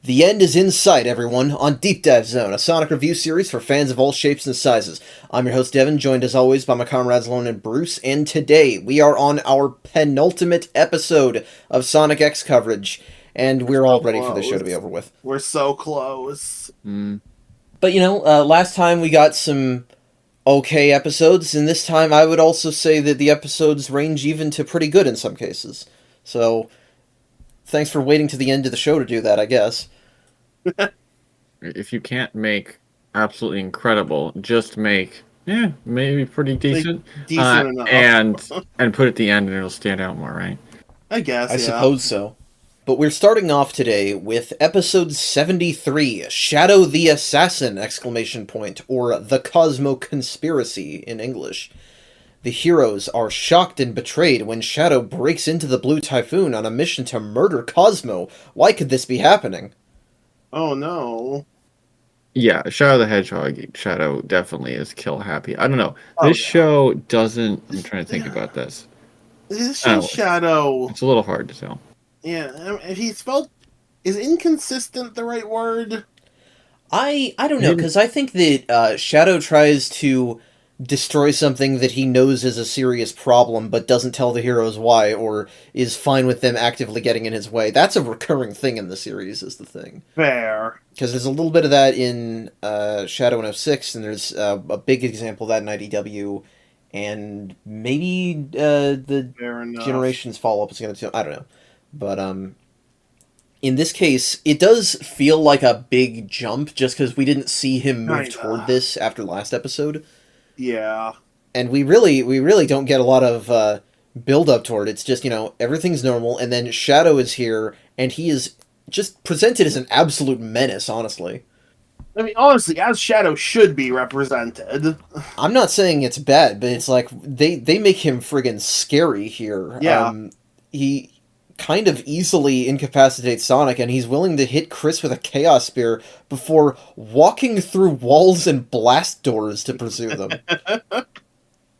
The end is in sight, everyone, on Deep Dive Zone, a Sonic review series for fans of all shapes and sizes. I'm your host, Devin, joined as always by my comrades Lone and Bruce, and today we are on our penultimate episode of Sonic X coverage, and we're all ready for this show to be over with. We're so close. But last time we got some okay episodes, and this time I would also say that the episodes range even to pretty good in some cases. So, thanks for waiting to the end of the show to do that, I guess. If you can't make absolutely incredible, just make maybe pretty decent, decent enough, and put it at the end, and it'll stand out more, right? I guess. I suppose so. But we're starting off today with episode 73, Shadow the Assassin! Or The Cosmo Conspiracy in English. The heroes are shocked and betrayed when Shadow breaks into the Blue Typhoon on a mission to murder Cosmo. Why could this be happening? Oh no. Yeah, Shadow the Hedgehog, Shadow definitely is kill happy. I don't know. This show doesn't... I'm trying to think about this. This show Shadow... It's a little hard to tell. Yeah, if he's spelled... Is inconsistent the right word? I don't know, because I think that Shadow tries to destroy something that he knows is a serious problem, but doesn't tell the heroes why, or is fine with them actively getting in his way. That's a recurring thing in the series, is the thing. Fair. Because there's a little bit of that in Shadow in 06, and there's a big example of that in IDW, and maybe the Generations follow-up is going to... I don't know. But, in this case, it does feel like a big jump, just because we didn't see him move toward this after last episode. Yeah. And we really don't get a lot of build-up toward it. It's just, everything's normal, and then Shadow is here, and he is just presented as an absolute menace, honestly. I mean, honestly, as Shadow should be represented. I'm not saying it's bad, but it's like, they make him friggin' scary here. Yeah. He kind of easily incapacitates Sonic, and he's willing to hit Chris with a Chaos Spear before walking through walls and blast doors to pursue them.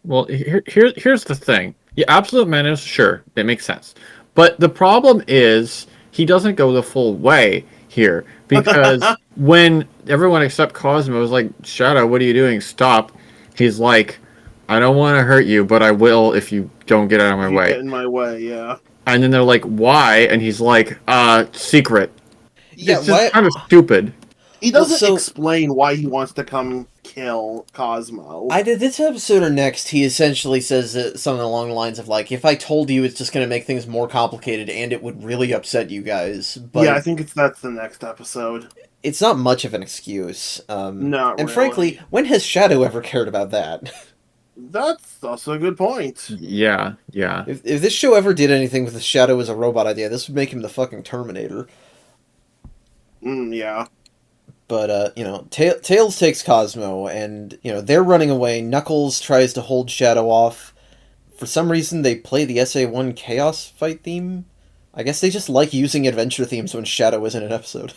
Well, here's the thing. Yeah, absolute menace, sure, it makes sense. But the problem is, he doesn't go the full way here. Because when everyone except Cosmo is like, Shadow, what are you doing? Stop. He's like, I don't want to hurt you, but I will if you don't get out of my way. Get in my way, yeah. And then they're like, why? And he's like, secret. Yeah, it's just kind of stupid. He doesn't explain why he wants to come kill Cosmo. Either this episode or next, he essentially says something along the lines of, like, if I told you, it's just going to make things more complicated and it would really upset you guys. But yeah, I think that's the next episode. It's not much of an excuse. Not and really. Frankly, when has Shadow ever cared about that? That's also a good point. Yeah. If this show ever did anything with the Shadow as a robot idea, this would make him the fucking Terminator. Yeah. But, Tails takes Cosmo, and, they're running away. Knuckles tries to hold Shadow off. For some reason, they play the SA1 Chaos fight theme. I guess they just like using adventure themes when Shadow is in an episode.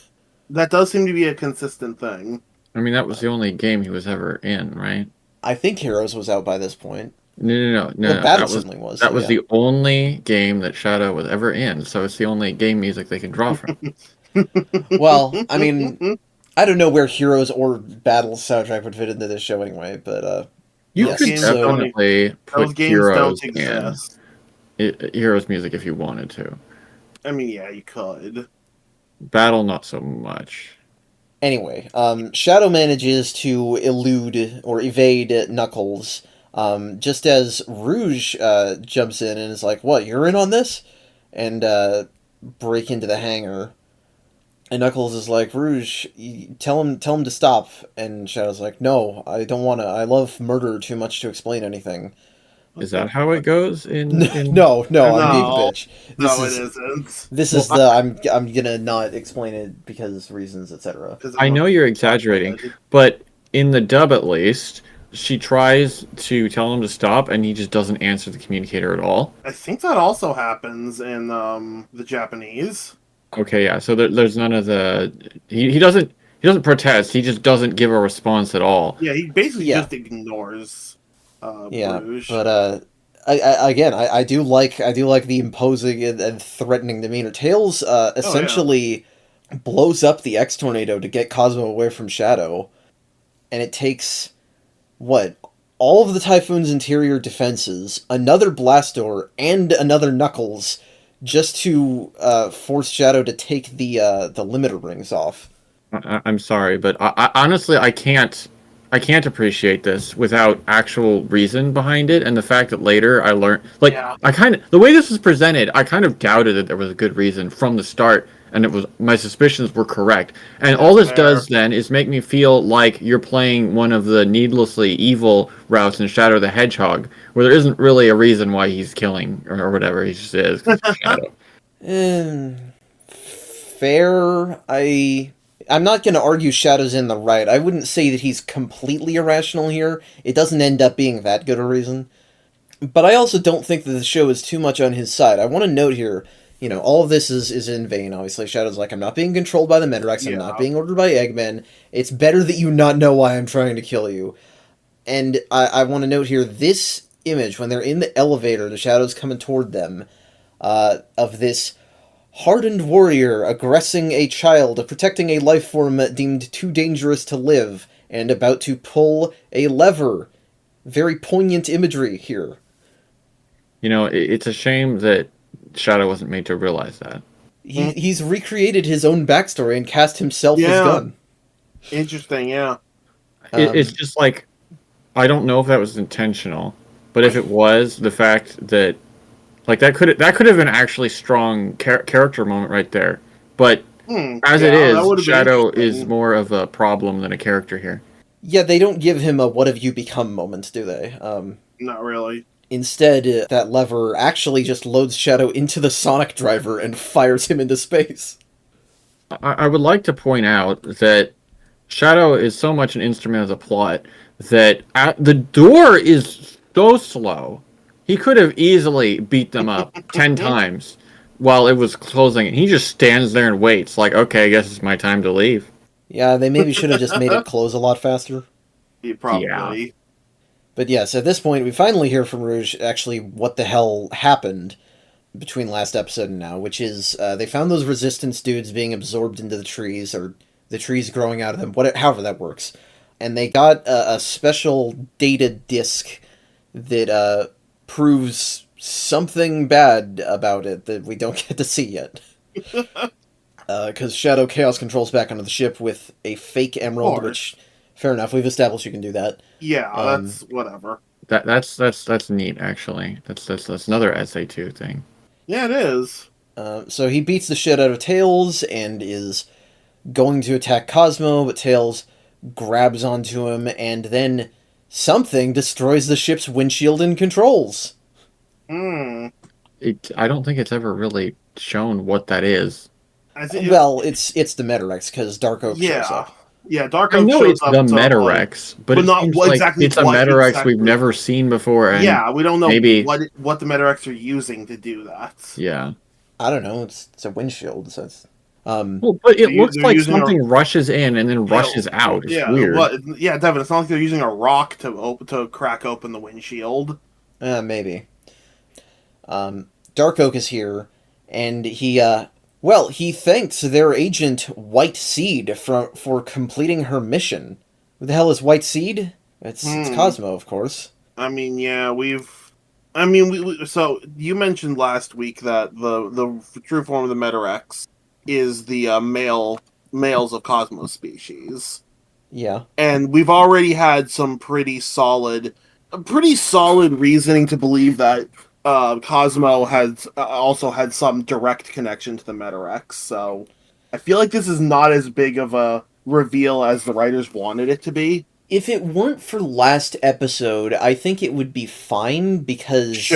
That does seem to be a consistent thing. I mean, that was the only game he was ever in, right? I think Heroes was out by this point. No. Battle certainly was. That was the only game that Shadow was ever in, so it's the only game music they can draw from. Well, I mean, I don't know where Heroes or Battle soundtrack would fit into this show anyway, but, you could definitely put Heroes in Heroes music if you wanted to. I mean, yeah, you could. Battle, not so much. Anyway, Shadow manages to elude or evade Knuckles, just as Rouge jumps in and is like, what, you're in on this? And break into the hangar. And Knuckles is like, Rouge, tell him to stop. And Shadow's like, no, I don't want to. I love murder too much to explain anything. Is that how it goes? In... No, I'm being a bitch. It isn't. This is I'm gonna not explain it because reasons, etc. I know you're exaggerating, but in the dub at least, she tries to tell him to stop, and he just doesn't answer the communicator at all. I think that also happens in the Japanese. Okay, yeah. So there's none of the he doesn't protest. He just doesn't give a response at all. Yeah, he basically just ignores. Bruges. But I do like the imposing and threatening demeanor. Tails essentially blows up the X tornado to get Cosmo away from Shadow, and it takes what? All of the Typhoon's interior defenses, another blast door, and another Knuckles, just to force Shadow to take the limiter rings off. I'm sorry, but honestly, I can't appreciate this without actual reason behind it, and the fact that later I learned, like, Yeah. I kind of the way this was presented, I kind of doubted that there was a good reason from the start, and it was my suspicions were correct. And all this fair. does then is make me feel like you're playing one of the needlessly evil routes in Shadow the Hedgehog, where there isn't really a reason why he's killing or whatever he just is. 'Cause he's Shadow. Fair. I'm not going to argue Shadow's in the right. I wouldn't say that he's completely irrational here. It doesn't end up being that good a reason. But I also don't think that the show is too much on his side. I want to note here, all of this is in vain. Obviously, Shadow's like, I'm not being controlled by the Metarex. I'm not being ordered by Eggman. It's better that you not know why I'm trying to kill you. And I want to note here, this image, when they're in the elevator, the Shadow's coming toward them, of this hardened warrior aggressing a child, protecting a life form deemed too dangerous to live, and about to pull a lever. Very poignant imagery here. It's a shame that Shadow wasn't made to realize that. He's recreated his own backstory and cast himself as gun. Interesting, yeah. It's just like, I don't know if that was intentional, but if it was, the fact that, like, that could have been actually strong character moment right there. But as it is, Shadow is more of a problem than a character here. Yeah, they don't give him a "what have you become" moment, do they? Not really. Instead, that lever actually just loads Shadow into the Sonic driver and fires him into space. I would like to point out that Shadow is so much an instrument of the plot that the door is so slow. He could have easily beat them up 10 times while it was closing, and he just stands there and waits, like, okay, I guess it's my time to leave. Yeah, they maybe should have just made it close a lot faster. Probably. Yeah. But yes, at this point, we finally hear from Rouge actually what the hell happened between last episode and now, which is they found those resistance dudes being absorbed into the trees, or the trees growing out of them, however that works. And they got a special data disk that proves something bad about it that we don't get to see yet. Because Shadow Chaos controls back onto the ship with a fake emerald, which, fair enough, we've established you can do that. Yeah, that's whatever. That's neat, actually. That's another SA2 thing. Yeah, it is. So he beats the shit out of Tails and is going to attack Cosmo, but Tails grabs onto him, and then something destroys the ship's windshield and controls. Hmm. I don't think it's ever really shown what that is. Well, it's the Metarex, because Dark Oak shows up. Yeah, Dark Oak I know shows it's up the Metarex, but it not seems exactly like it's a what Metarex exactly. we've never seen before. And yeah, we don't know maybe what the Metarex are using to do that. Yeah. I don't know. It's a windshield, so it's... well, but it looks like something rushes in and then rushes out. It's weird. Yeah, Devin, it's not like they're using a rock to crack open the windshield. Maybe. Dark Oak is here, and he thanks their agent White Seed for completing her mission. Who the hell is White Seed? It's Cosmo, of course. I mean, yeah, so you mentioned last week that the true form of the Metarex is the males of Cosmo species. Yeah. And we've already had some pretty solid reasoning to believe that Cosmo has also had some direct connection to the Metarex, so I feel like this is not as big of a reveal as the writers wanted it to be. If it weren't for last episode, I think it would be fine, because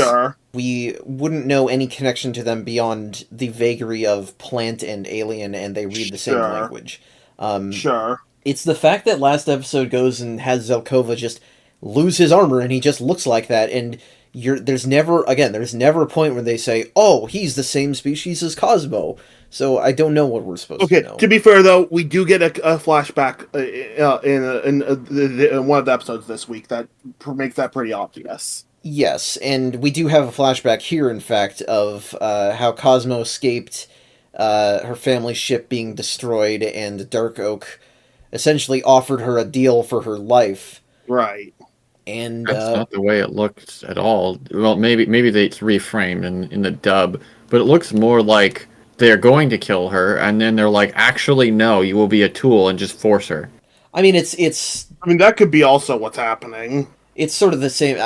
we wouldn't know any connection to them beyond the vagary of plant and alien, and they read the same language. It's the fact that last episode goes and has Zelkova just lose his armor, and he just looks like that, and there's never a point where they say, oh, he's the same species as Cosmo. So I don't know what we're supposed to know. Okay, to be fair, though, we do get a flashback in one of the episodes this week that makes that pretty obvious. Yes, and we do have a flashback here, in fact, of how Cosmo escaped her family ship being destroyed, and Dark Oak essentially offered her a deal for her life. Right. And That's not the way it looks at all. Well, maybe it's reframed in the dub, but it looks more like they're going to kill her, and then they're like, actually, no, you will be a tool, and just force her. I mean, it's I mean, that could be also what's happening. it's sort of the same.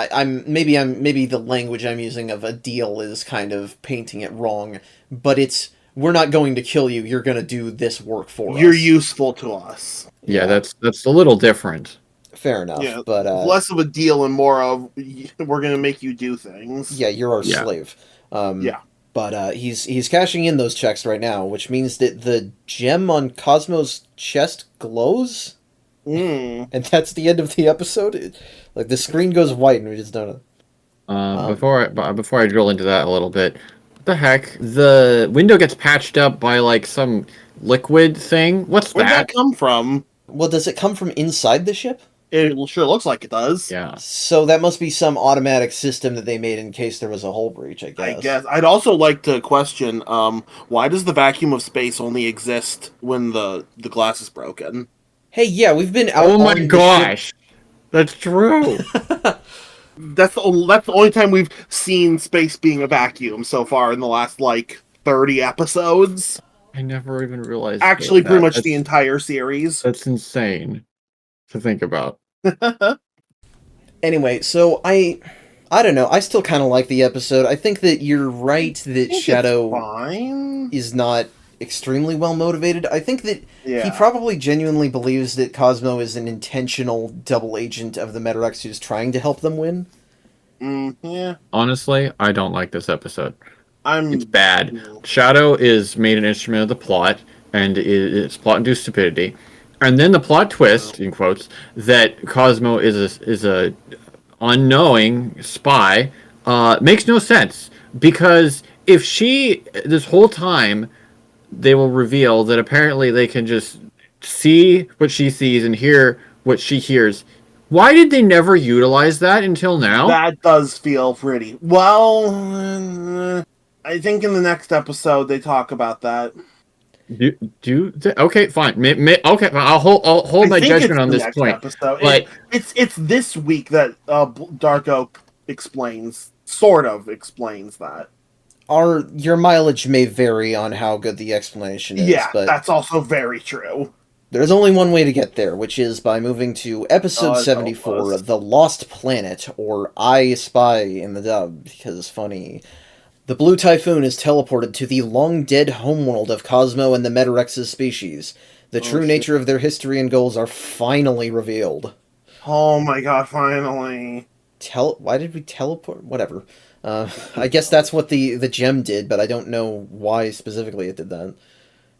Maybe the language I'm using of a deal is kind of painting it wrong, but it's we're not going to kill you. You're going to do this work for You're us. useful to us. Yeah, that's a little different. Fair enough. Yeah, but less of a deal and more of we're going to make you do things. yeah, you're our Yeah. slave. Yeah. But he's cashing in those checks right now, which means that the gem on Cosmo's chest glows, Mm. and that's the end of the episode. Like the screen goes white, and we just don't know. Before I drill into that a little bit, what the heck? The window gets patched up by like some liquid thing. What's Where'd that? that come from? Well, does it come from inside the ship? It sure looks like it does. Yeah. So that must be some automatic system that they made in case there was a hull breach, I guess. I guess. I'd also like to question, why does the vacuum of space only exist when the glass is broken? Hey, yeah, we've been out. Oh my on the gosh, that's true. That's the only time we've seen space being a vacuum so far in the last, 30 episodes. I never even realized. Actually, that. pretty much That's- the entire series. That's insane to think about. Anyway, so I don't know. I still kind of like the episode. I think that you're right that I think Shadow it's fine. is not extremely well motivated. I think that Yeah. he probably genuinely believes that Cosmo is an intentional double agent of the Metarex who's trying to help them win. Yeah. Honestly, I don't like this episode. It's I'm bad. Shadow is made an instrument of the plot, and it's plot-induced stupidity. And then the plot twist, in quotes, that Cosmo is a unknowing spy, makes no sense. Because if this whole time, they will reveal that apparently they can just see what she sees and hear what she hears. Why did they never utilize that until now? That does feel pretty. Well, I think in the next episode they talk about that. Okay, fine. Okay, fine. I'll hold my I think judgment it's on the this next point. Episode. But It's this week that Dark Oak sort of explains that. Your mileage may vary on how good the explanation is, Yeah, but that's also very true. there's only one way to get there, which is by moving to episode that's 74, almost. The Lost Planet, or I Spy in the dub, because funny. The Blue Typhoon is teleported to the long-dead homeworld of Cosmo and the Metarex's species. The true shit. nature of their history and goals are finally revealed. Oh my god! Finally. Why did we teleport? Whatever. I guess that's what the gem did, but I don't know why specifically it did that.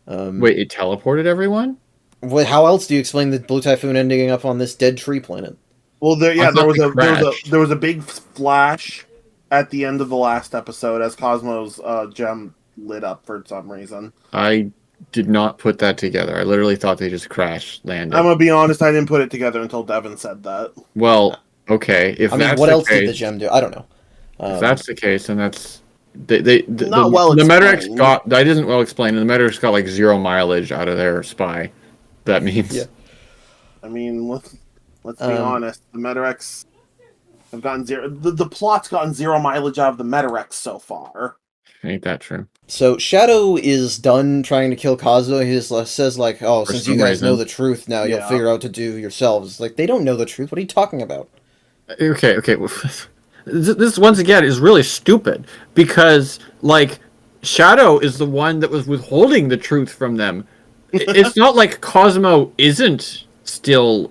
wait, it teleported everyone? How else do you explain the Blue Typhoon ending up on this dead tree planet? Well, there thought was they a crashed. there was a big flash at the end of the last episode as Cosmo's gem lit up for some reason. I did not put that together. I literally thought they just crash landed. I'm gonna be honest, I didn't put it together until Devin said that. Well, okay. If I mean, that's what the else case, did the gem do? I don't know. if that's the case, then that's Not well the Metarex explained. got that isn't well explained. And the Metarex got like 0 mileage out of their spy. That means Yeah. I mean, let's be Um, honest. The Metarex have gotten zero. The plot's gotten 0 mileage out of the Metarex so far. ain't that true? So Shadow is done trying to kill Cosmo. He just says like, "Oh, For since you some guys know reason. the truth now, you'll Yeah. figure out what to do yourselves." Like they don't know the truth. What are you talking about? Okay. This once again is really stupid because like Shadow is the one that was withholding the truth from them. It's not like Cosmo isn't still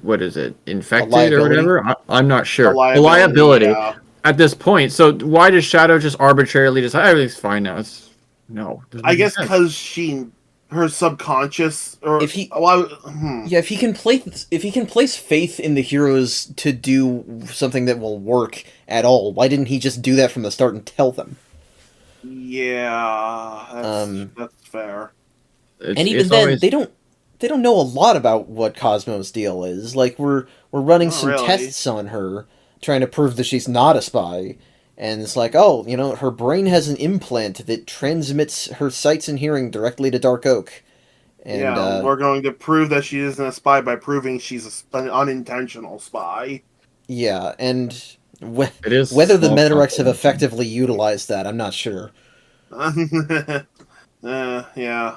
what is it, infected or liability? whatever. I'm not sure. A A liability yeah. at this point. So why does Shadow just arbitrarily decide everything's fine now? No. doesn't I make guess sense. because her subconscious, or If he- well, Yeah, if he can place faith in the heroes to do something that will work at all, why didn't he just do that from the start and tell them? yeah, that's fair. And even then, they don't know a lot about what Cosmo's deal is. Like we're running Not some really. tests on her, trying to prove that she's not a spy, And it's like, oh, her brain has an implant that transmits her sights and hearing directly to Dark Oak. And, Yeah, we're going to prove that she isn't a spy by proving she's an unintentional spy. yeah, and It is whether the small Metarex have comprehension. effectively utilized that, I'm not sure. Yeah,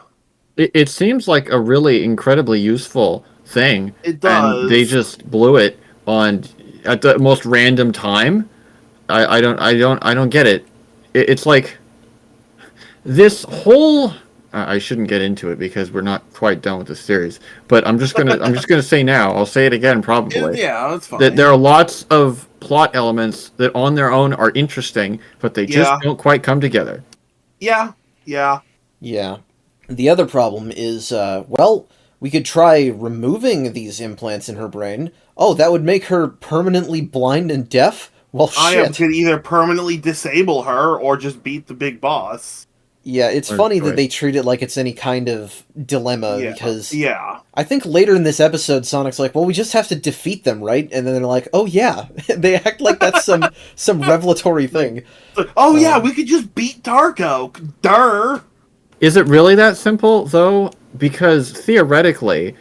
It seems like a really incredibly useful thing, it and they does. just blew it on at the most random time. I don't get it. It's like this whole. I shouldn't get into it because we're not quite done with the series. But I'm just gonna say now. I'll say it again probably Yeah, that's that there fine. are lots of plot elements that on their own are interesting, but they just Yeah, don't quite come together. yeah, yeah. Yeah. The other problem is, well, we could try removing these implants in her brain. Oh, that would make her permanently blind and deaf? Well, I am shit. could either permanently disable her or just beat the big boss. Yeah, it's Or funny that choice. they treat it like it's any kind of dilemma Yeah, because yeah. I think later in this episode, Sonic's like, "Well, we just have to defeat them, right?" And then they're like, "Oh yeah," they act like that's some revelatory Like, thing. oh yeah, Um, we could just beat Dark Oak. Durr. Is it really that simple, though? Because theoretically,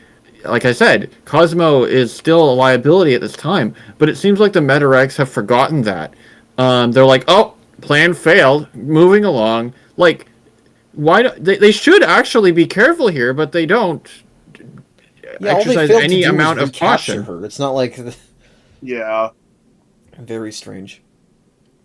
like I said, Cosmo is still a liability at this time, but it seems like the Metarex have forgotten that. They're like, oh, plan failed, moving along. Like, why do, they should actually be careful here, but they don't yeah, all they exercise failed to any do was amount of recapture caution. her. It's not like Yeah. very strange.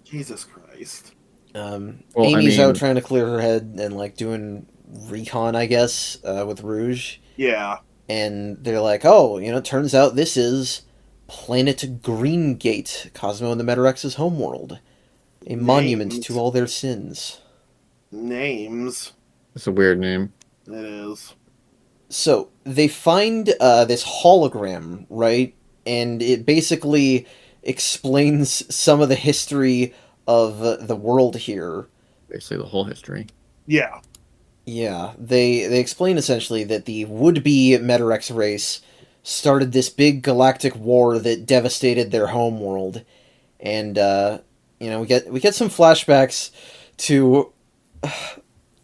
Jesus Christ. Well, I Amy's out mean, trying to clear her head and like doing recon, I guess, with Rouge, Yeah. and they're like, "Oh, turns out this is Planet Greengate, Cosmo and the Metarex's homeworld, a monument to Names. all their sins." Names. it's a weird name. It is. So they find this hologram, right? And it basically explains some of the history of the world here. Basically, the whole history. Yeah. Yeah, they explain essentially that the would-be Metarex race started this big galactic war that devastated their home world, and we get some flashbacks to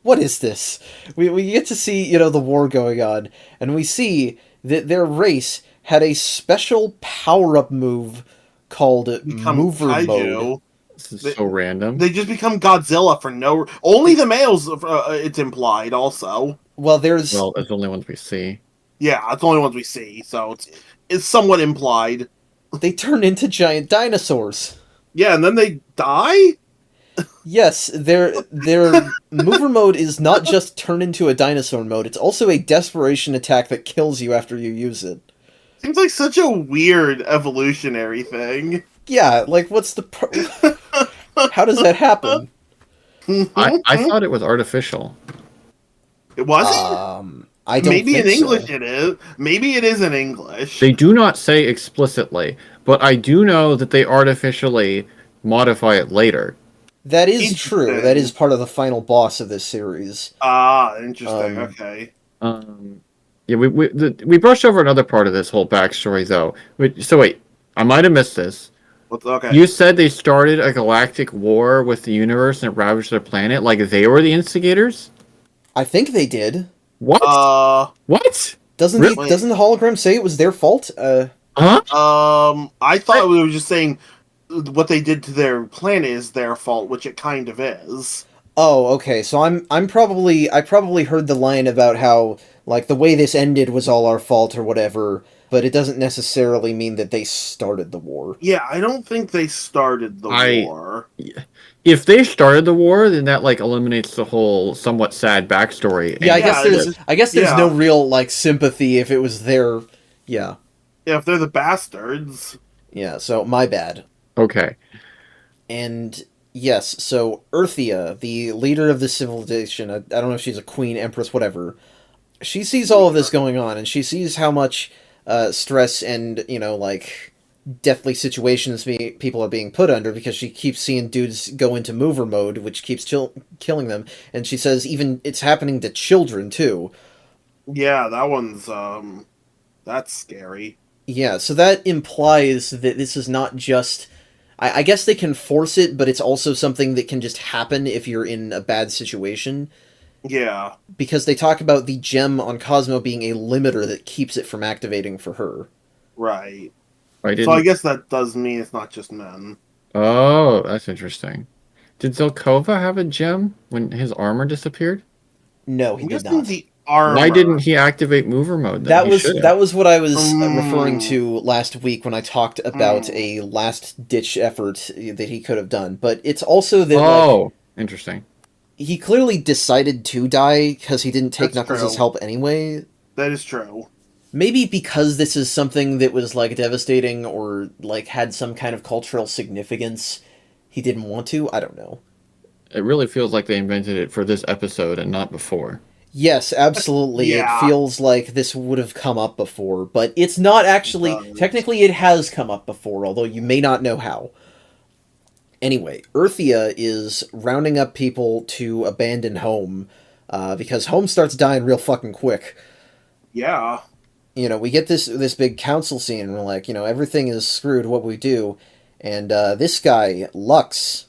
what is this? We get to see, the war going on, and we see that their race had a special power-up move called Become Mover Mode. kaiju. This is They, so random. they just become Godzilla for no. Only the males. It's implied. Also. Well, there's Well, it's the only ones we see. Yeah, it's the only ones we see, so it's somewhat implied. they turn into giant dinosaurs. Yeah, and then they die. Yes, their Mover Mode is not just turn into a dinosaur mode, it's also a desperation attack that kills you after you use it. Seems like such a weird evolutionary thing. Yeah, like what's the how does that happen? I thought it was artificial. It wasn't. I don't Maybe think in English so. it is. Maybe it is in English. They do not say explicitly, but I do know that they artificially modify it later. That is true. That is Interesting. part of the final boss of this series. Ah, interesting. Um, Okay. Um, yeah, we brushed over another part of this whole backstory though. So wait, I might have missed this. Okay. You said they started a galactic war with the universe and it ravaged their planet, like they were the instigators. I think they did. What? What? Doesn't Really? doesn't the hologram say it was their fault? Huh? I thought we were just saying what they did to their planet is their fault, which it kind of is. Oh, okay. So I probably heard the line about how like the way this ended was all our fault or whatever, but it doesn't necessarily mean that they started the war. Yeah, I don't think they started the I- war. If they started the war, then that like eliminates the whole somewhat sad backstory. Yeah, Yeah, I guess there's yeah. no real like sympathy if it was their yeah. Yeah, if they're the bastards. Yeah, so my bad. Okay. And yes, so Earthia, the leader of the civilization, I don't know if she's a queen, empress, whatever. She sees all of this going on, and she sees how much stress and like deathly situations people are being put under because she keeps seeing dudes go into mover mode, which keeps killing them. And she says even it's happening to children too. Yeah, that one's that's scary. Yeah, so that implies that this is not just I guess they can force it, but it's also something that can just happen if you're in a bad situation. Yeah, Because they talk about the gem on Cosmo being a limiter that keeps it from activating for her. right. I So I didn't. guess that does mean it's not just men. Oh, that's interesting. Did Zelkova have a gem when his armor disappeared? No, he I'm did guessing not. the Why didn't armor. he activate mover mode then? He should have. That was what I was referring Mm, to last week when I talked about mm, a last ditch effort that he could have done. But it's also that like Oh, interesting. he clearly decided to die because he didn't take that's Knuckles' true. help anyway. That is true. Maybe because this is something that was like devastating or like had some kind of cultural significance, he didn't want to. I don't know. It really feels like they invented it for this episode and not before. Yes, absolutely. It Yeah, feels like this would have come up before, but it's not it actually. does. Technically, it has come up before, although you may not know how. Anyway, Earthia is rounding up people to abandon home because home starts dying real fucking quick. Yeah. We get this big council scene, and we're like, everything is screwed. What we do, and this guy Lux,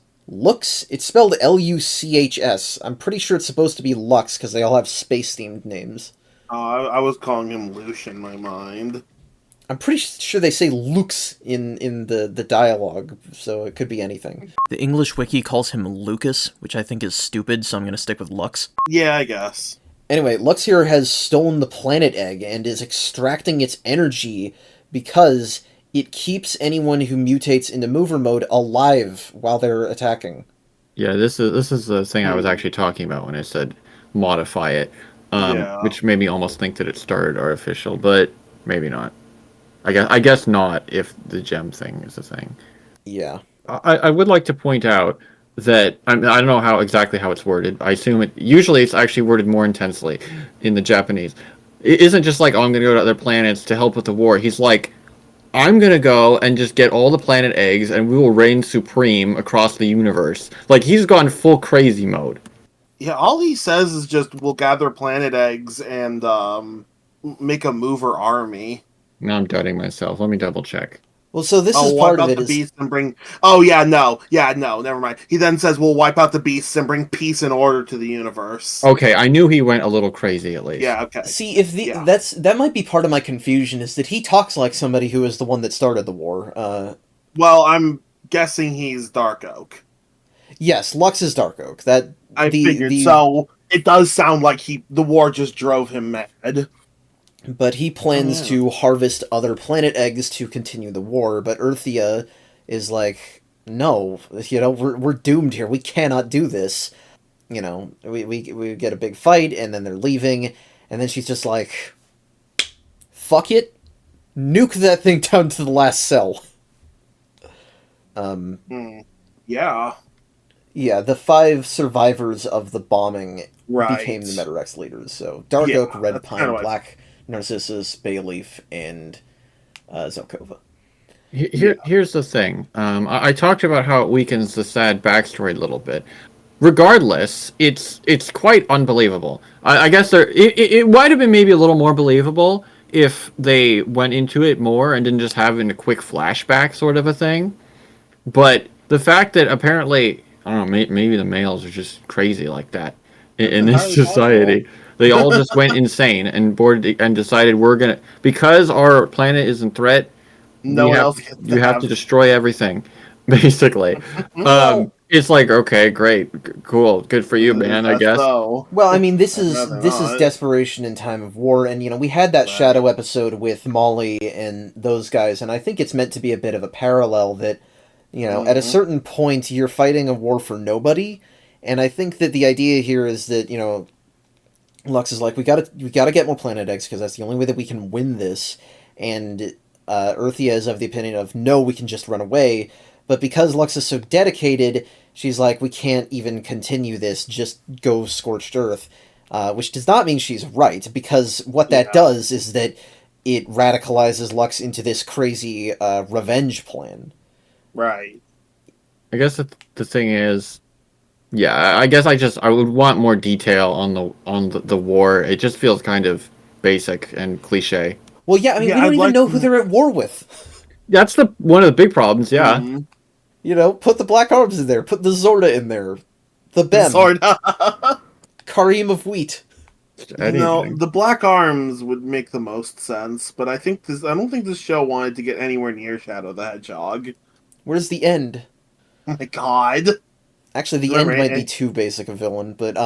it's spelled Luchs. I'm pretty sure it's supposed to be Lux because they all have space themed names. I was calling him Lush in my mind. I'm pretty sure they say Lux in the dialogue, so it could be anything. The English wiki calls him Lucas, which I think is stupid, so I'm going to stick with Lux. Yeah, I guess. Anyway, Lux here has stolen the planet egg and is extracting its energy because it keeps anyone who mutates into mover mode alive while they're attacking. Yeah, this is the thing I was Hmm. actually talking about when I said modify it, Yeah. which made me almost think that it started artificial, but maybe not. I guess not if the gem thing is a thing. Yeah. I would like to point out that I don't know exactly how it's worded. I assume usually it's actually worded more intensely in the Japanese. It isn't just like, oh, I'm going to go to other planets to help with the war. He's like, I'm going to go and just get all the planet eggs and we will reign supreme across the universe. Like, he's gone full crazy mode. Yeah, all he says is just we'll gather planet eggs and make a mover army. Now I'm doubting myself. Let me double check. Well, so this Oh, is wipe part of out it the is beasts and bring. Oh yeah, no, never mind. He then says we'll wipe out the beasts and bring peace and order to the universe. Okay, I knew he went a little crazy at least. Yeah, okay. see if the Yeah. that might be part of my confusion is that he talks like somebody who is the one that started the war. Well, I'm guessing he's Dark Oak. Yes, Lux is Dark Oak. That I the figured the so. It does sound like the war just drove him mad. But he plans Yeah. to harvest other planet eggs to continue the war. But Earthia is like, no, we're doomed here. We cannot do this. We get a big fight, and then they're leaving, and then she's just like, fuck it, nuke that thing down to the last cell. Hmm. Yeah. Yeah, the 5 survivors of the bombing Right. became the Metarex leaders. So Dark Yeah, Oak, Red that's Pine, kinda what I Black Narcissus, Bayleaf, and Zelkova. Here's the thing. I talked about how it weakens the sad backstory a little bit. Regardless, it's quite unbelievable. I guess it might have been maybe a little more believable if they went into it more and didn't just have it in a quick flashback sort of a thing. But the fact that apparently, I don't know, maybe the males are just crazy like that in this entirely society. They all just went insane and boarded and decided we're gonna, because our planet is in threat. No one else gets You to have to have. destroy everything, basically. Well, It's like, okay, great, cool, good for you, man. I guess. So. Well, I mean, this I'd is rather this is not. desperation in time of war, and we had that Right. Shadow episode with Molly and those guys, and I think it's meant to be a bit of a parallel that, at a Mhm. certain point you're fighting a war for nobody, and I think that the idea here is that Lux is like, we gotta get more planet eggs because that's the only way that we can win this, and Earthia is of the opinion of no, we can just run away, but because Lux is so dedicated, she's like, we can't even continue this, just go scorched earth. Which does not mean she's right, because what that Yeah. does is that it radicalizes Lux into this crazy revenge plan. Right. I guess the thing is, yeah. I guess I would want more detail on the war. It just feels kind of basic and cliche. Well, yeah, I mean, Yeah, we don't I'd even like know who to- they're at war with. That's one of the big problems. Yeah. Mhm. Put the Black Arms in there. Put the Zorda in there. The Bem. Sort of. Kareem of Wheat. Anything. The Black Arms would make the most sense, but I don't think this show wanted to get anywhere near Shadow the Hedgehog. Where's the End? Oh my god. Actually, the Remember, End might be too basic a villain, but,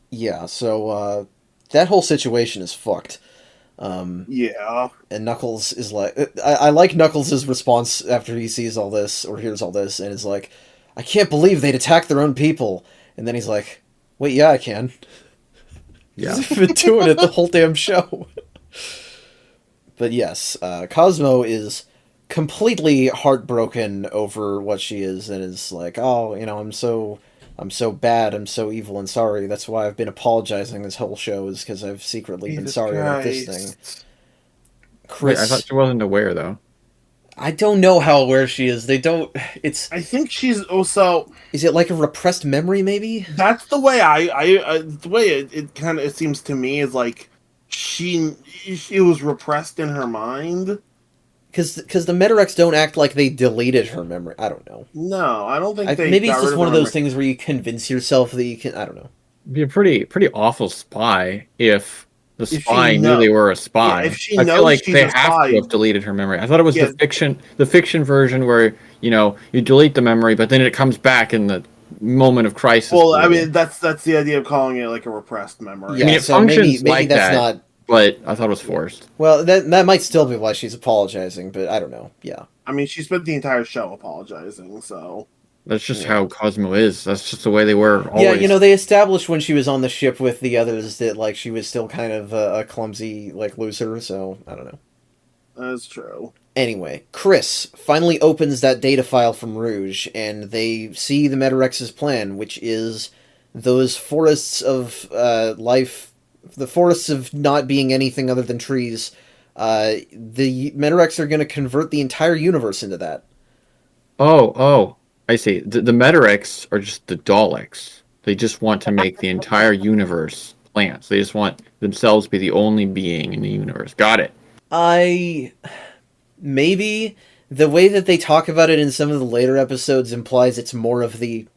yeah, so, that whole situation is fucked. Yeah. And Knuckles is like... I like Knuckles' response after he sees all this, or hears all this, and is like, I can't believe they'd attack their own people. And then he's like, wait, yeah, I can. Yeah. He's been doing it the whole damn show. But yes, Cosmo is completely heartbroken over what she is, and is like, oh, I'm so bad, I'm so evil and sorry. That's why I've been apologizing this whole show, is because I've secretly been Jesus sorry about this Christ. thing. Wait, Chris, I thought she wasn't aware though. I don't know how aware she is. They don't. It's. I think she's also. Is it like a repressed memory? Maybe. That's the way the way it seems to me is like she was repressed in her mind. Because the Metarex don't act like they deleted her memory. I don't know. No, I don't think they. Maybe got it's rid just one of her those things where you convince yourself that you can. I don't know. Be a pretty awful spy if the If spy she knew know- they were a spy. Yeah, if she I feel knows like she's they a have spy- to have deleted her memory. I thought it was Yeah. the fiction version where you delete the memory, but then it comes back in the moment of crisis. Well, I mean, that's the idea of calling it like a repressed memory. Yeah, I mean, it so functions maybe like that's that, not. but I thought it was forced. Well, that might still be why she's apologizing, but I don't know. Yeah. I mean, she spent the entire show apologizing, so That's just Yeah. how Cosmo is. That's just the way they were always. Yeah, they established when she was on the ship with the others that, like, she was still kind of a clumsy, like, loser, so I don't know. that's true. Anyway, Chris finally opens that data file from Rouge, and they see the Metarex's plan, which is those forests of life, the forests of not being anything other than trees. The Metarex are going to convert the entire universe into that. Oh, I see. The Metarex are just the Daleks. They just want to make the entire universe plants. They just want themselves to be the only being in the universe. Got it. Maybe the way that they talk about it in some of the later episodes implies it's more of the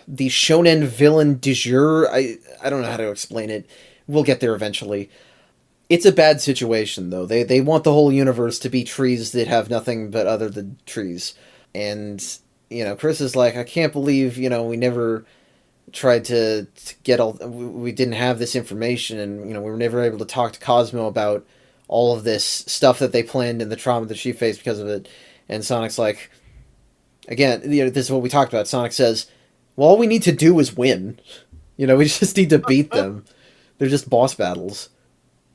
shonen villain du jour. I don't know how to explain it. We'll get there eventually. It's a bad situation, though. They want the whole universe to be trees that have nothing but other than trees. And, Chris is like, I can't believe, we never tried to get we didn't have this information, and, we were never able to talk to Cosmo about all of this stuff that they planned and the trauma that she faced because of it. And Sonic's like, again, this is what we talked about. Sonic says, well, all we need to do is win. We just need to beat them. They're just boss battles.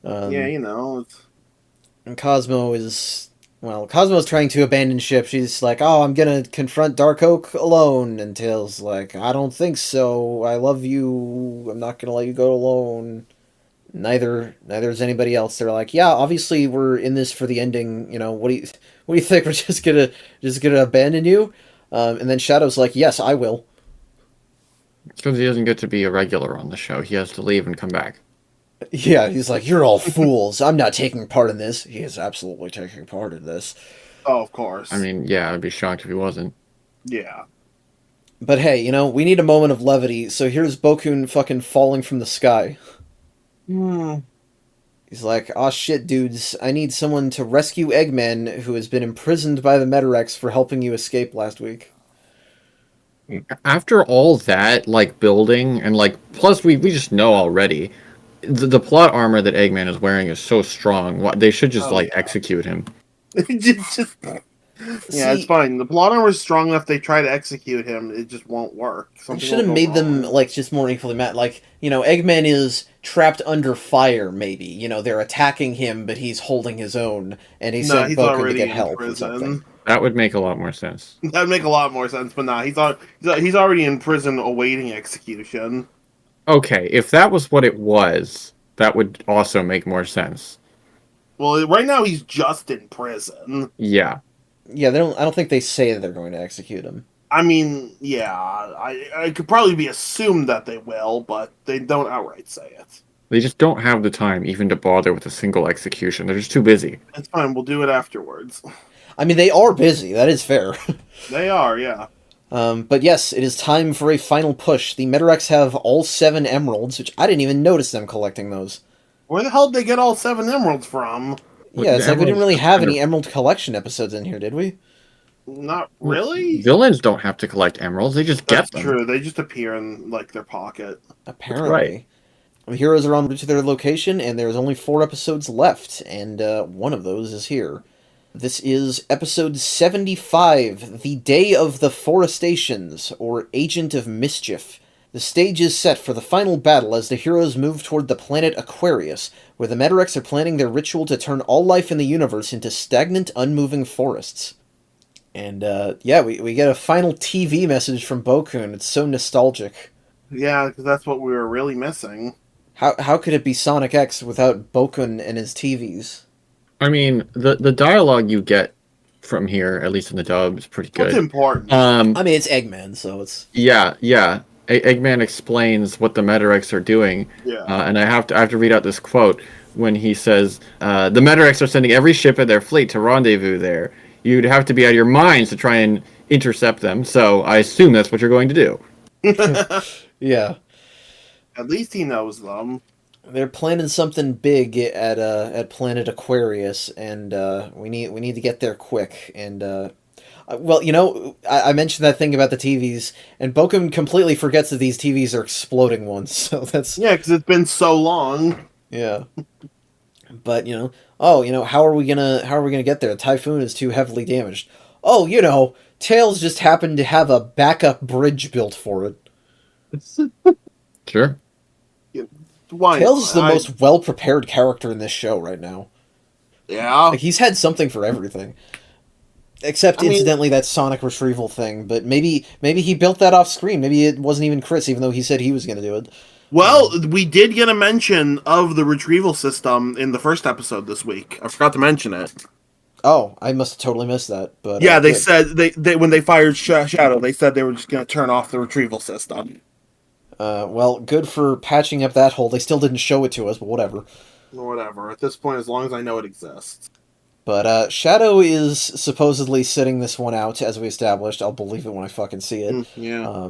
Yeah, And Cosmo's trying to abandon ship. She's like, oh, I'm gonna confront Dark Oak alone. And Tails like, I don't think so. I love you. I'm not gonna let you go alone. Neither is anybody else. They're like, yeah, obviously we're in this for the ending. What do you think? We're just gonna abandon you? And then Shadow's like, yes, I will. It's because he doesn't get to be a regular on the show. He has to leave and come back. Yeah, he's like, you're all fools. I'm not taking part in this. He is absolutely taking part in this. Oh, of course. I mean, yeah, I'd be shocked if he wasn't. Yeah. But hey, we need a moment of levity, so here's Bokun fucking falling from the sky. He's like, aw shit, dudes, I need someone to rescue Eggman, who has been imprisoned by the Metarex for helping you escape last week. After all that, building, and, plus we just know already, the plot armor that Eggman is wearing is so strong. They should just, execute him. just yeah, it's fine. The plot armor is strong enough. They try to execute him, it just won't work. Something should have made them just more equally matched. Eggman is trapped under fire. Maybe they're attacking him, but he's holding his own, and he sent Boku to get help or something. That would make a lot more sense. That'd make a lot more sense, but nah, he's already in prison awaiting execution. Okay, if that was what it was, that would also make more sense. Well, right now he's just in prison. Yeah. Yeah, I don't think they say that they're going to execute him. I mean, yeah, I could probably be assumed that they will, but they don't outright say it. They just don't have the time even to bother with a single execution. They're just too busy. It's fine, we'll do it afterwards. I mean, they are busy, that is fair. They are, yeah. But yes, it is time for a final push. The Metarex have all 7 emeralds, which I didn't even notice them collecting those. Where the hell did they get all 7 emeralds from? Yeah, it's The like we didn't emeralds really just have kind any emerald collection episodes in here, did we? Not of really. villains don't have to collect emeralds; they just That's get them. true. They just appear in like their pocket. That's right. Apparently. The heroes are en route to their location, and there's only 4 episodes left, and one of those is here. This is episode 75, The Day of the Forestations, or Agent of Mischief. The stage is set for the final battle as the heroes move toward the planet Aquarius, where the Metarex are planning their ritual to turn all life in the universe into stagnant, unmoving forests. And, yeah, we get a final TV message from Bokun. It's so nostalgic. Yeah, because that's what we were really missing. How could it be Sonic X without Bokun and his TVs? I mean, the dialogue you get from here, at least in the dub, is pretty What's good. important? I mean, it's Eggman, so it's... Yeah, yeah. Eggman explains what the Metarex are doing, Yeah. and I have to read out this quote when he says, "The Metarex are sending every ship in their fleet to rendezvous there. You'd have to be out of your minds to try and intercept them. So I assume that's what you're going to do." Yeah. At least he knows them. They're planning something big at Planet Aquarius, and we need to get there quick. And well, I mentioned that thing about the TVs, and Bokum completely forgets that these TVs are exploding ones. So that's Yeah, because it's been so long. yeah. But how are we gonna get there? The typhoon is too heavily damaged. Oh, Tails just happened to have a backup bridge built for it. Sure. Why? Tails is the most well-prepared character in this show right now. Yeah. Like, he's had something for everything. Except, incidentally, that Sonic retrieval thing. But maybe he built that off screen. Maybe it wasn't even Chris, even though he said he was going to do it. Well, we did get a mention of the retrieval system in the first episode this week. I forgot to mention it. Oh, I must have totally missed that. But Yeah, they good. said they when they fired Shadow, they said they were just going to turn off the retrieval system. Well, good for patching up that hole. They still didn't show it to us, but whatever. Whatever. At this point, as long as I know it exists. But Shadow is supposedly sitting this one out, as we established. I'll believe it when I fucking see it. Yeah.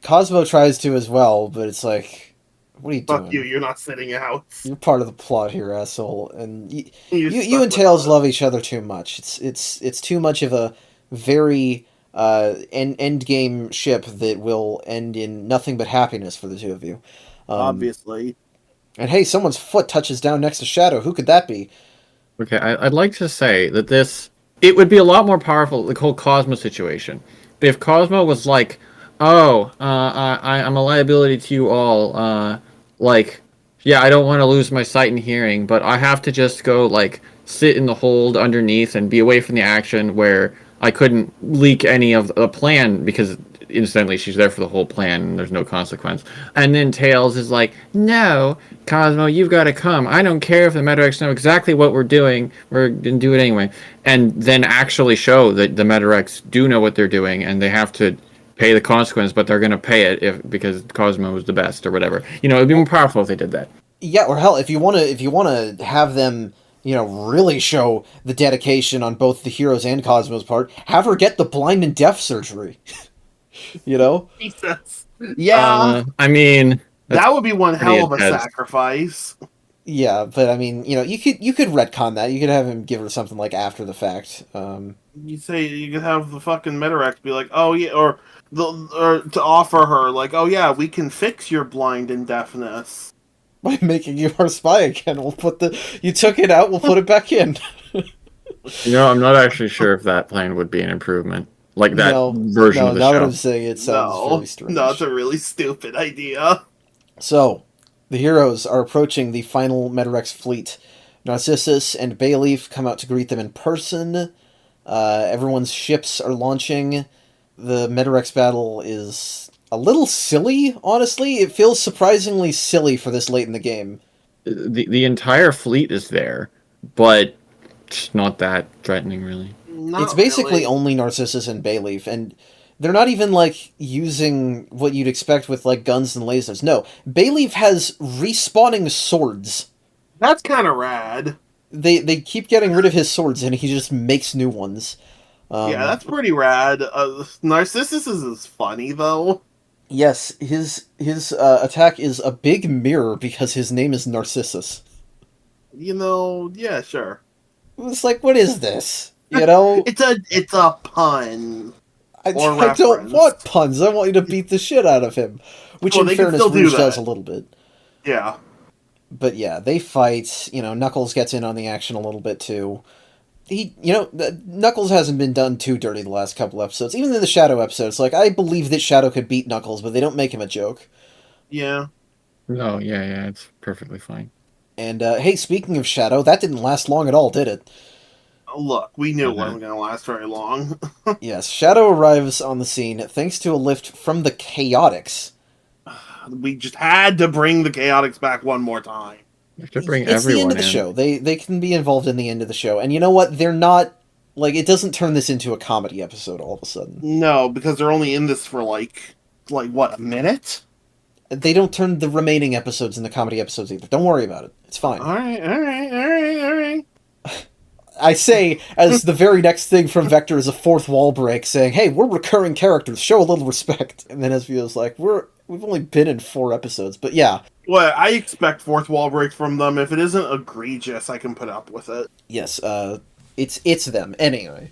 Cosmo tries to as well, but it's like, what are you doing? Fuck you, you're not sitting out. You're part of the plot here, asshole. And You're you stuck and with Tails us. love each other too much. It's too much of a very end game ship that will end in nothing but happiness for the two of you. Obviously. And hey, someone's foot touches down next to Shadow. Who could that be? Okay, I'd like to say that it would be a lot more powerful, the whole Cosmo situation. If Cosmo was like, "Oh, I'm a liability to you all. Yeah, I don't want to lose my sight and hearing, but I have to just go, sit in the hold underneath and be away from the action where I couldn't leak any of the plan because incidentally she's there for the whole plan and there's no consequence." And then Tails is like, "No, Cosmo, you've got to come. I don't care if the Metarex know exactly what we're doing. We're going to do it anyway." And then actually show that the Metarex do know what they're doing and they have to pay the consequence, but they're going to pay it because Cosmo is the best or whatever. It'd be more powerful if they did that. Yeah, or hell, if you wanna have them, really show the dedication on both the heroes and Cosmo's part, have her get the blind and deaf surgery. Jesus. Yeah. I mean, that would be one hell of a intense. sacrifice. Yeah, but I mean, you could retcon that. You could have him give her something like after the fact. You say you could have the fucking Metarex be like, "Oh yeah," or to offer her like, "Oh yeah, we can fix your blind and deafness by making you our spy again. You took it out, we'll put it back in. I'm not actually sure if that plan would be an improvement. Like that version of the now show. that I'm saying it sounds very strange. No, it's a really stupid idea. So, the heroes are approaching the final Metarex fleet. Narcissus and Bayleaf come out to greet them in person. Everyone's ships are launching. The Metarex battle is a little silly, honestly. It feels surprisingly silly for this late in the game. The entire fleet is there, but it's not that threatening, really. It's basically only Narcissus and Bayleaf, and they're not even, using what you'd expect with, guns and lasers. No, Bayleaf has respawning swords. That's kind of rad. They keep getting rid of his swords, and he just makes new ones. Yeah, that's pretty rad. Narcissus is funny though. Yes, his attack is a big mirror because his name is Narcissus. Yeah, sure. It's like, what is this? You know, It's a pun or I don't reference. want puns. I want you to beat the shit out of him. Which, Well, in they can fairness, still do Rouge does a that. little bit. Yeah. But yeah, they fight. Knuckles gets in on the action a little bit too. Knuckles hasn't been done too dirty the last couple episodes. Even in the Shadow episodes, like, I believe that Shadow could beat Knuckles, but they don't make him a joke. Yeah. No, yeah, it's perfectly fine. And, hey, speaking of Shadow, that didn't last long at all, did it? Look, we knew it Uh-huh. wasn't going to last very long. Yes, Shadow arrives on the scene thanks to a lift from the Chaotix. We just had to bring the Chaotix back one more time. You have to bring It's the end everyone of the in. show. They can be involved in the end of the show. And you know what? They're not, like, it doesn't turn this into a comedy episode all of a sudden. No, because they're only in this for like what, a minute? They don't turn the remaining episodes into comedy episodes either. Don't worry about it. It's fine. All right, all right, all right, all right. I say, as the very next thing from Vector is a fourth wall break saying, hey, we're recurring characters, show a little respect. And then SVO's like, we've only been in 4 episodes. But yeah, Well, I expect fourth wall break from them. If it isn't egregious, I can put up with it. yes, it's them. Anyway,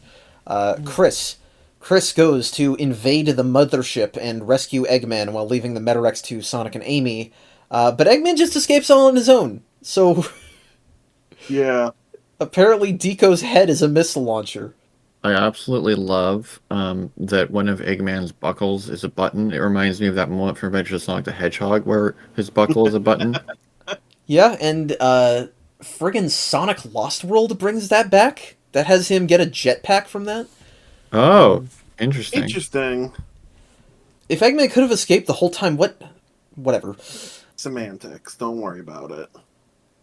Chris. Chris goes to invade the mothership and rescue Eggman while leaving the Metarex to Sonic and Amy. But Eggman just escapes all on his own. So Yeah. apparently Deco's head is a missile launcher. I absolutely love that one of Eggman's buckles is a button. It reminds me of that moment from Adventure of Sonic the Hedgehog where his buckle is a button. Yeah, and friggin' Sonic Lost World brings that back. That has him get a jetpack from that. Oh, interesting. Interesting. If Eggman could have escaped the whole time, whatever. Semantics. Don't worry about it.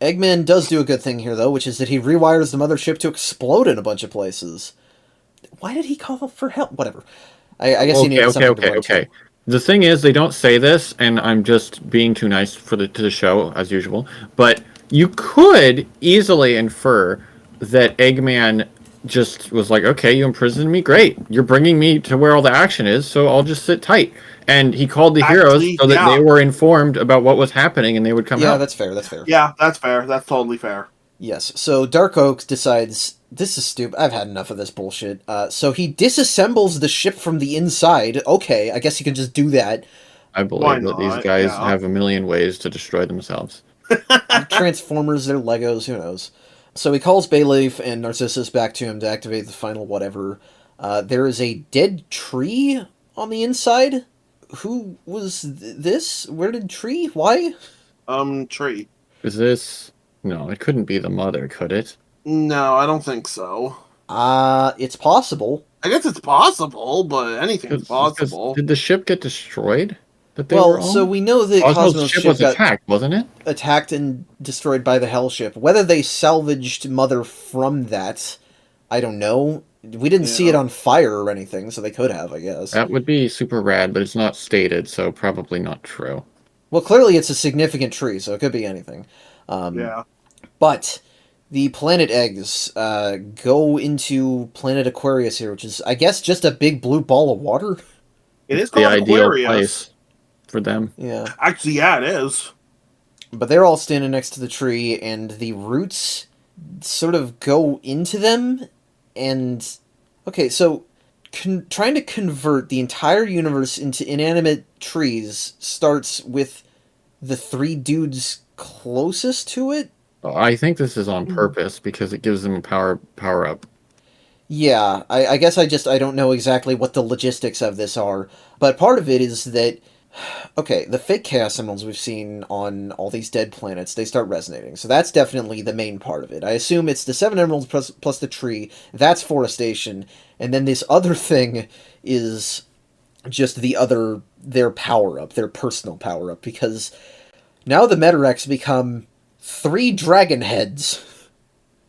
Eggman does do a good thing here, though, which is that he rewires the mothership to explode in a bunch of places. Why did he call for help? Whatever. I guess he needed something to run to. Okay. The thing is, they don't say this, and I'm just being too nice to the show as usual. But you could easily infer that Eggman just was like, "Okay, you imprisoned me. Great. You're bringing me to where all the action is, so I'll just sit tight." And he called the heroes Actually, so that yeah. they were informed about what was happening, and they would come Yeah, help. that's fair. That's fair. Yeah, that's fair. That's totally fair. Yes. So Dark Oak decides this is stupid. I've had enough of this bullshit. So he disassembles the ship from the inside. Okay, I guess he can just do that. I Why believe that these not? guys Yeah. have a million ways to destroy themselves. Transformers, they're Legos. Who knows? So he calls Bayleaf and Narcissus back to him to activate the final whatever. There is a dead tree on the inside. Who was this? Where did Tree? Why? Tree. Is this? No, it couldn't be the mother, could it? No, I don't think so. It's possible. I guess it's possible, but anything's possible. Did the ship get destroyed? That they were Well, on? so we know that Cosmo's Cosmo's ship ship was got attacked, wasn't it? attacked and destroyed by the Hell ship. Whether they salvaged Mother from that, I don't know. We didn't see it Yeah. on fire or anything, so they could have, I guess. That would be super rad, but it's not stated, so probably not true. Well, clearly it's a significant tree, so it could be anything. Yeah. But the planet eggs go into planet Aquarius here, which is, I guess, just a big blue ball of water. It is The called ideal Aquarius. place for them. Yeah. Actually, yeah, it is. But they're all standing next to the tree, and the roots sort of go into them, and... Okay, so trying to convert the entire universe into inanimate trees starts with the 3 dudes closest to it? I think this is on purpose because it gives them a power up. Yeah, I guess I don't know exactly what the logistics of this are, but part of it is that, okay, the fake Chaos Emeralds we've seen on all these dead planets, they start resonating, so that's definitely the main part of it. I assume it's the 7 Emeralds plus the tree, that's Forestation, and then this other thing is just their power-up, their personal power-up, because now the Metarex become 3 dragon heads.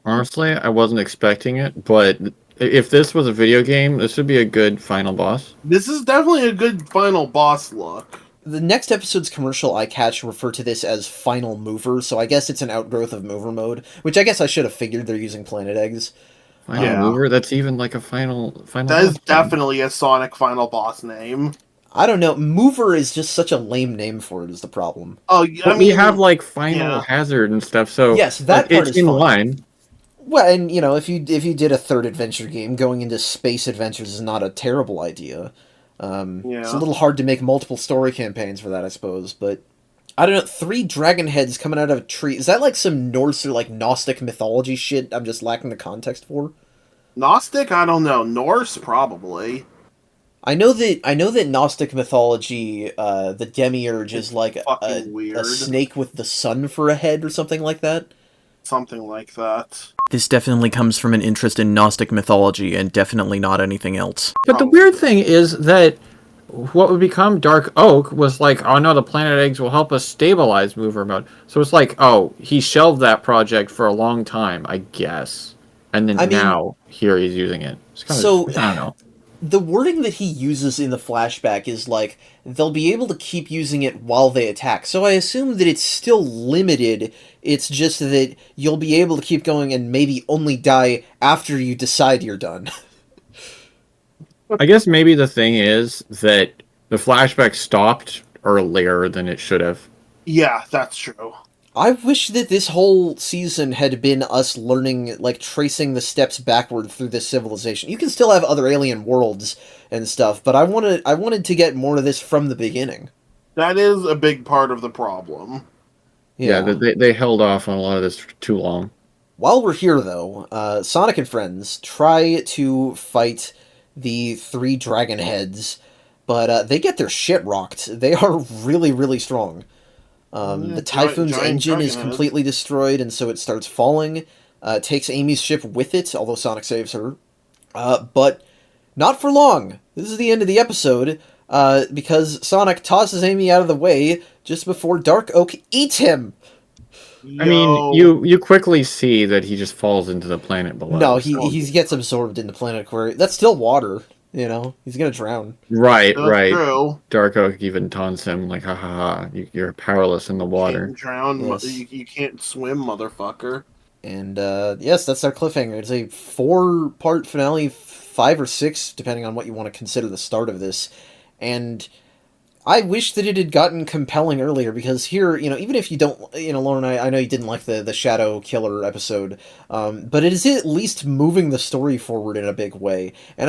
Honestly, I wasn't expecting it, but if this was a video game, this would be a good final boss. This is definitely a good final boss look. The next episode's commercial I catch refer to this as Final Mover, so I guess it's an outgrowth of Mover Mode, which I guess I should have figured they're using planet eggs. Final Yeah. mover. That's even like a final That is boss then. definitely a Sonic final boss name. I don't know. Mover is just such a lame name for it. Is the problem? Oh, I But we have mean, like final yeah. hazard and stuff, so Yes, like that part it's is in fine. line. Well, and if you did a third adventure game, going into space adventures is not a terrible idea. It's a Yeah. little hard to make multiple story campaigns for that, I suppose, but I don't know. Three dragon heads coming out of a tree. Is that like some Norse or like Gnostic mythology shit? I'm just lacking the context for. Gnostic? I don't know. Norse? Probably. I know that Gnostic mythology, the demiurge is It's like fucking a weird. snake with the sun for a head or something like that. Something like that. This definitely comes from an interest in Gnostic mythology and definitely not anything else. But the Probably. weird thing is that what would become Dark Oak was like, oh no, the planet eggs will help us stabilize mover mode. So it's like, oh, he shelved that project for a long time, I guess. And I then mean, now here he's using it. It's kind of, so I don't know. the wording that he uses in the flashback is like they'll be able to keep using it while they attack. So I assume that it's still limited. It's just that you'll be able to keep going and maybe only die after you decide you're done. I guess maybe the thing is that the flashback stopped earlier than it should have. Yeah, that's true. I wish that this whole season had been us learning, like, tracing the steps backward through this civilization. You can still have other alien worlds and stuff, but I wanted to get more of this from the beginning. That is a big part of the problem. Yeah, they held off on a lot of this for too long. While we're here, though, Sonic and friends try to fight the three dragon heads, but they get their shit rocked. They are really, really strong. The Typhoon's giant engine is dragon head. completely destroyed, and so it starts falling. It takes Amy's ship with it, although Sonic saves her. But not for long. This is the end of the episode, because Sonic tosses Amy out of the way just before Dark Oak eats him. I mean, Yo. you quickly see that he just falls into the planet below. No, he gets absorbed into Planet Aquarium. That's still water, He's gonna drown. Right, That's right. true. Dark Oak even taunts him like, "Ha ha ha! You're powerless in the water." Can't drown. Yes. You can't swim, motherfucker. And yes, that's our cliffhanger. It's a 4-part finale, 5 or 6, depending on what you want to consider the start of this. And I wish that it had gotten compelling earlier, because here, even if you don't, Lauren, I know you didn't like the Shadow Killer episode, but it is at least moving the story forward in a big way. And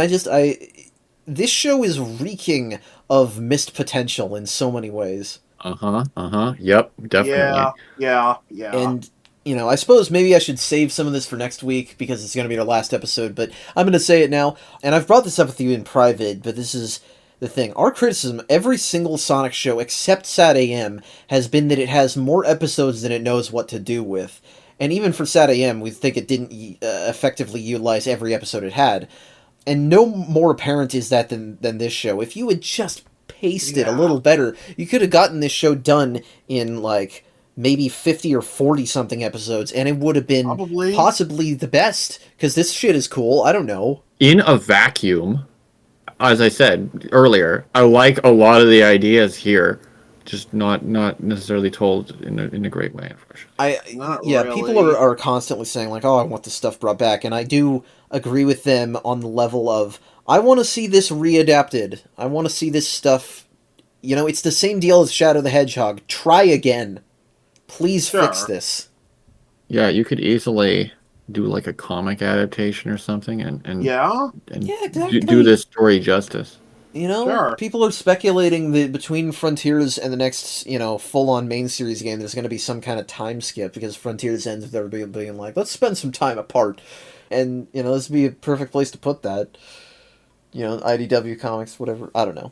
this show is reeking of missed potential in so many ways. Yep, definitely. Yeah. And I suppose maybe I should save some of this for next week because it's going to be our last episode, but I'm going to say it now. And I've brought this up with you in private, but this is the thing. Our criticism, every single Sonic show except Sat AM, has been that it has more episodes than it knows what to do with. And even for Sat AM, we think it didn't effectively utilize every episode it had. And no more apparent is that than this show. If you had just paced it a little better, you could have gotten this show done in, like, maybe 50 or 40 something episodes, and it would have been possibly the best, because this shit is cool. I don't know. In a vacuum, as I said earlier, I like a lot of the ideas here, just not necessarily told in a great way, unfortunately. Really. People are constantly saying, like, oh, I want this stuff brought back, and I do agree with them on the level of, I want to see this readapted. I want to see this stuff, it's the same deal as Shadow the Hedgehog. Try again. Please fix this. Yeah, you could easily do like a comic adaptation or something and exactly. do this story justice. People are speculating that between Frontiers and the next, full-on main series game, there's going to be some kind of time skip, because Frontiers ends with everybody being like, let's spend some time apart. And, this would be a perfect place to put that. IDW Comics, whatever. I don't know.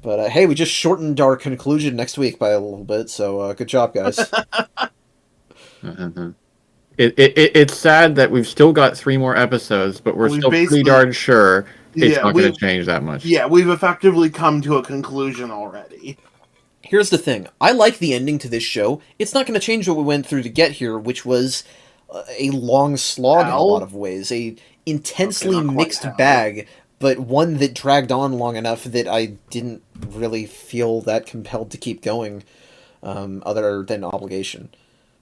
But, hey, we just shortened our conclusion next week by a little bit, so good job, guys. It's sad that we've still got 3 more episodes, but we're still pretty darn sure it's not going to change that much. Yeah, we've effectively come to a conclusion already. Here's the thing. I like the ending to this show. It's not going to change what we went through to get here, which was a long slog in a lot of ways. A intensely mixed bag, but one that dragged on long enough that I didn't really feel that compelled to keep going, other than obligation.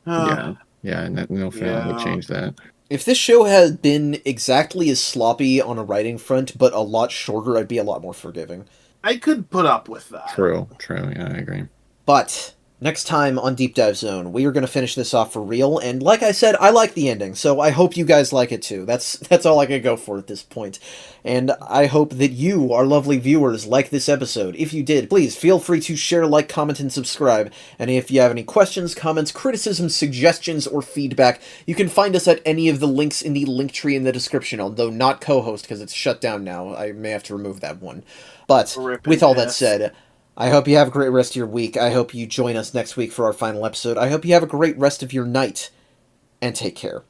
Yeah, no fan would change that. If this show had been exactly as sloppy on a writing front, but a lot shorter, I'd be a lot more forgiving. I could put up with that. True. Yeah, I agree. But next time on Deep Dive Zone, we are going to finish this off for real. And like I said, I like the ending, so I hope you guys like it too. That's all I can go for at this point. And I hope that you, our lovely viewers, like this episode. If you did, please feel free to share, like, comment, and subscribe. And if you have any questions, comments, criticisms, suggestions, or feedback, you can find us at any of the links in the link tree in the description, although not co-host because it's shut down now. I may have to remove that one. But with all that said, I hope you have a great rest of your week. I hope you join us next week for our final episode. I hope you have a great rest of your night. And take care.